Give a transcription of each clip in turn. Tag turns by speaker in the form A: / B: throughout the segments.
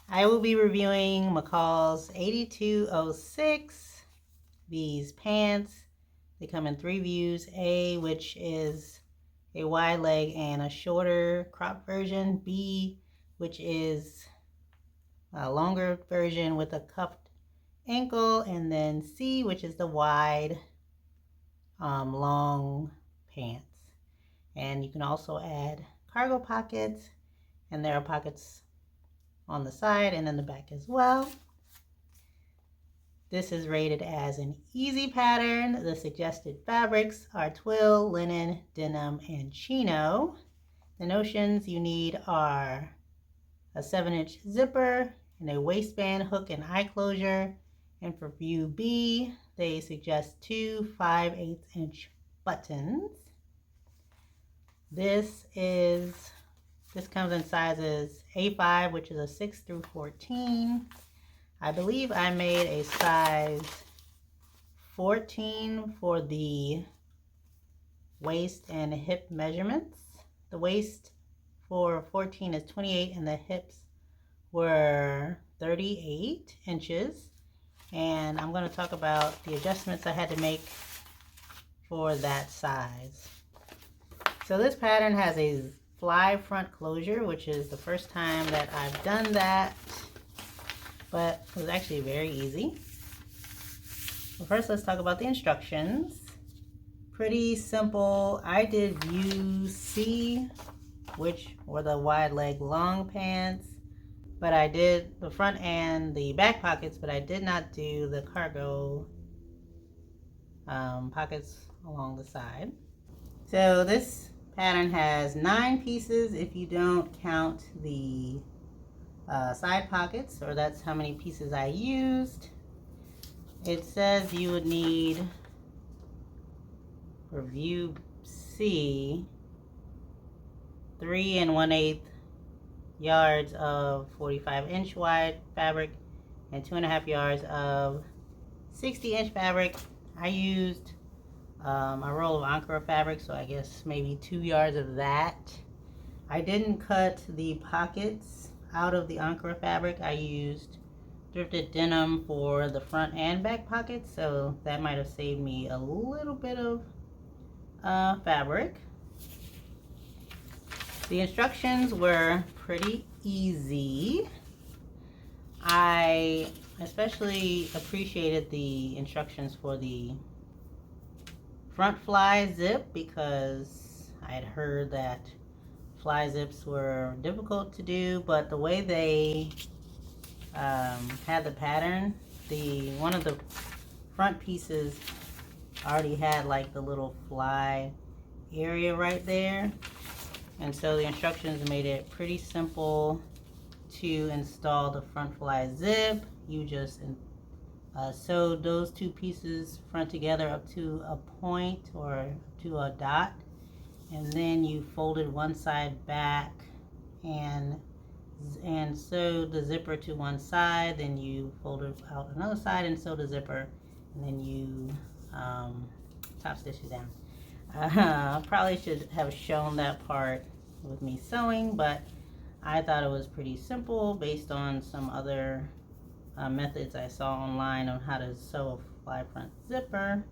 A: I will be reviewing McCall's 8206. These pants, they come in 3 views. A, which is a wide leg and a shorter crop version. B, which is a longer version with a cuffed ankle. And then C, which is the wide, long pants. And you can also add cargo pockets, and there are pockets on the side and in the back as well. This is rated as an easy pattern. The suggested fabrics are twill, linen, denim, and chino. The notions you need are a 7-inch zipper and a waistband, hook, and eye closure. And for view B, they suggest 2 5/8-inch buttons. This comes in sizes A5, which is a 6 through 14. I believe I made a size 14 for the waist and hip measurements. The waist for 14 is 28 and the hips were 38 inches. And I'm going to talk about the adjustments I had to make for that size. So this pattern has a fly front closure, which is the first time that I've done that, but it was actually very easy. Well, first let's talk about the instructions. Pretty simple. I did view C, which were the wide leg long pants, but I did the front and the back pockets, but I did not do the cargo pockets along the side. So this pattern has 9 pieces if you don't count the side pockets, or that's how many pieces I used. It says you would need, for view C, 3 1/8 yards of 45-inch wide fabric and 2.5 yards of 60-inch fabric. I used a roll of Ankara fabric, so I guess maybe 2 yards of that. I didn't cut the pockets out of the Ankara fabric. I used thrifted denim for the front and back pockets, so that might have saved me a little bit of fabric. The instructions were pretty easy. I especially appreciated the instructions for the front fly zip because I had heard that fly zips were difficult to do, but the way they had the pattern, one of the front pieces already had like the little fly area right there, and so the instructions made it pretty simple to install the front fly zip. You just sewed those 2 pieces front together up to a point or to a dot, and then you folded one side back and sewed the zipper to one side. Then you folded out another side and sewed the zipper, and then you top stitched it down. Probably should have shown that part with me sewing, but I thought it was pretty simple based on some other methods I saw online on how to sew a fly front zipper.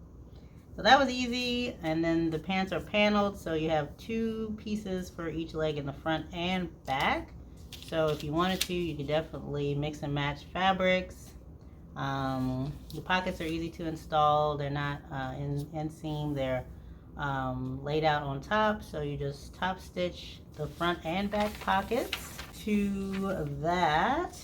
A: So that was easy. And then the pants are paneled, so you have 2 pieces for each leg in the front and back. So if you wanted to, you could definitely mix and match fabrics. The pockets are easy to install. They're not inseam. They're laid out on top, so you just top stitch the front and back pockets. To that,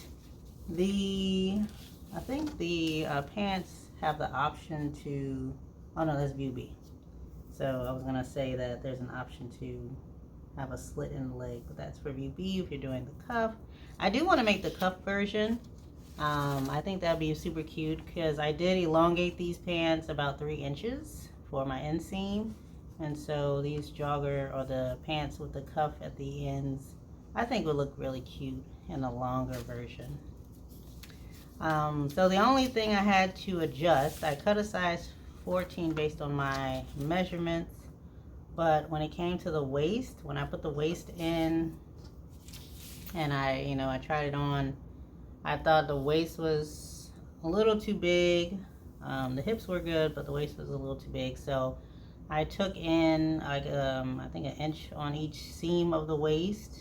A: I think the pants have the option to, oh no, that's view B. So I was gonna say that there's an option to have a slit in the leg, but that's for view B if you're doing the cuff. I do want to make the cuff version. I think that'd be super cute because I did elongate these pants about 3 inches for my inseam, and so these jogger or the pants with the cuff at the ends, I think would look really cute in a longer version. So the only thing I had to adjust, I cut a size 14 based on my measurements, but when it came to the waist, when I put the waist in and I tried it on, I thought the waist was a little too big. The hips were good, but the waist was a little too big. So I took in like I think an inch on each seam of the waist,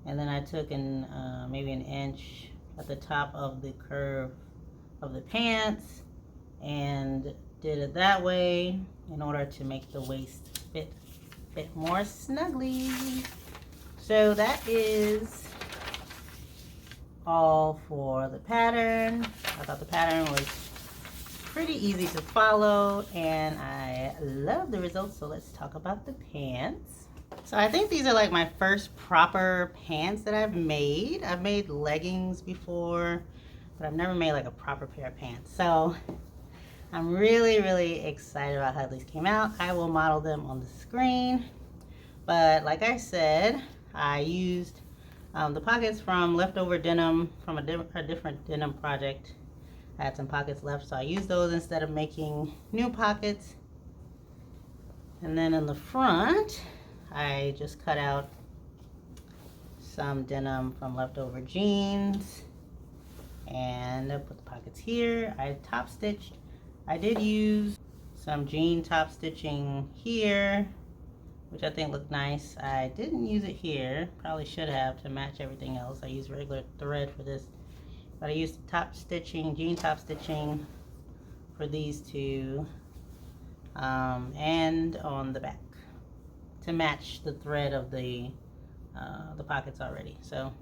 A: and then I took in maybe an inch at the top of the curve of the pants, and did it that way in order to make the waist fit more snugly. So that is all for the pattern. I thought the pattern was pretty easy to follow, and I love the results. So let's talk about the pants. So I think these are like my first proper pants that I've made. I've made leggings before, but I've never made like a proper pair of pants. So I'm really excited about how these came out. I will model them on the screen. But like I said, I used the pockets from leftover denim from a different denim project. I had some pockets left, so I used those instead of making new pockets. And then in the front, I just cut out some denim from leftover jeans, and I put the pockets here. I top stitched. I did use some jean top stitching here, which I think looked nice. I didn't use it here. Probably should have to match everything else. I used regular thread for this, but I used top stitching, jean top stitching for these two, and on the back to match the thread of the pockets already. So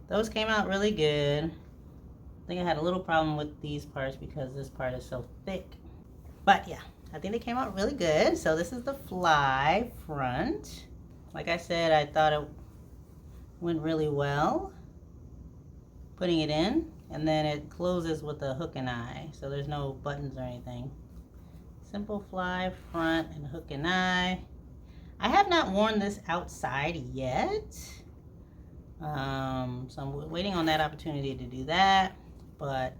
A: those came out really good. I think I had a little problem with these parts because this part is so thick, but yeah, I think they came out really good. So this is the fly front. Like I said, I thought it went really well putting it in, and then it closes with a hook and eye, so there's no buttons or anything. Simple fly front and hook and eye. I have not worn this outside yet, so I'm waiting on that opportunity to do that. But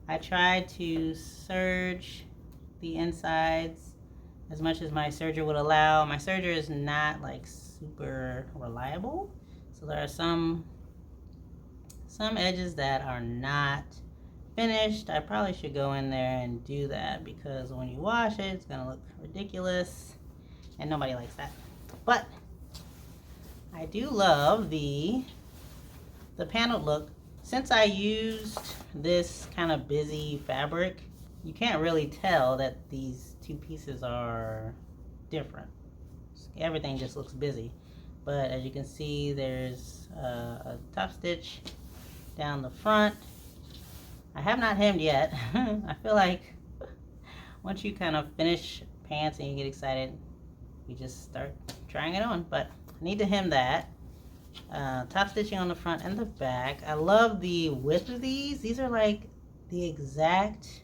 A: I tried to serge the insides as much as my serger would allow. My serger is not like super reliable, so there are some edges that are not finished. I probably should go in there and do that, because when you wash it, it's gonna look ridiculous and nobody likes that. But I do love the paneled look. Since I used this kind of busy fabric, you can't really tell that these two pieces are different. Everything just looks busy. But as you can see, there's a top stitch down the front. I have not hemmed yet. I feel like once you kind of finish pants and you get excited, you just start trying it on. But I need to hem that. Top stitching on the front and the back. I love the width of these. These are like the exact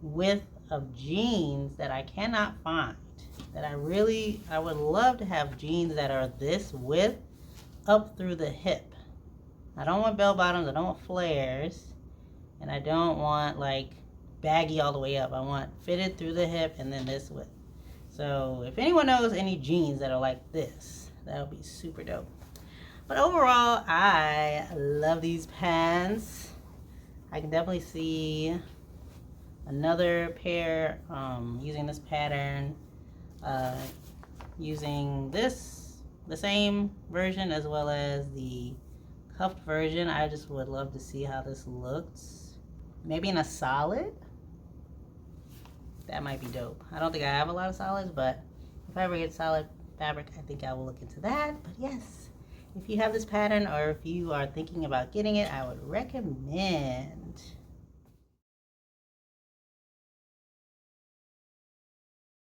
A: width of jeans that I cannot find. That I would love to have jeans that are this width up through the hip. I don't want bell bottoms, I don't want flares, and I don't want like baggy all the way up. I want fitted through the hip and then this width. So if anyone knows any jeans that are like this, that would be super dope. But overall, I love these pants. I can definitely see another pair using this pattern, using the same version as well as the cuffed version. I just would love to see how this looks. Maybe in a solid. That might be dope. I don't think I have a lot of solids, but if I ever get solid fabric, I think I will look into that. But yes, if you have this pattern or if you are thinking about getting it, I would recommend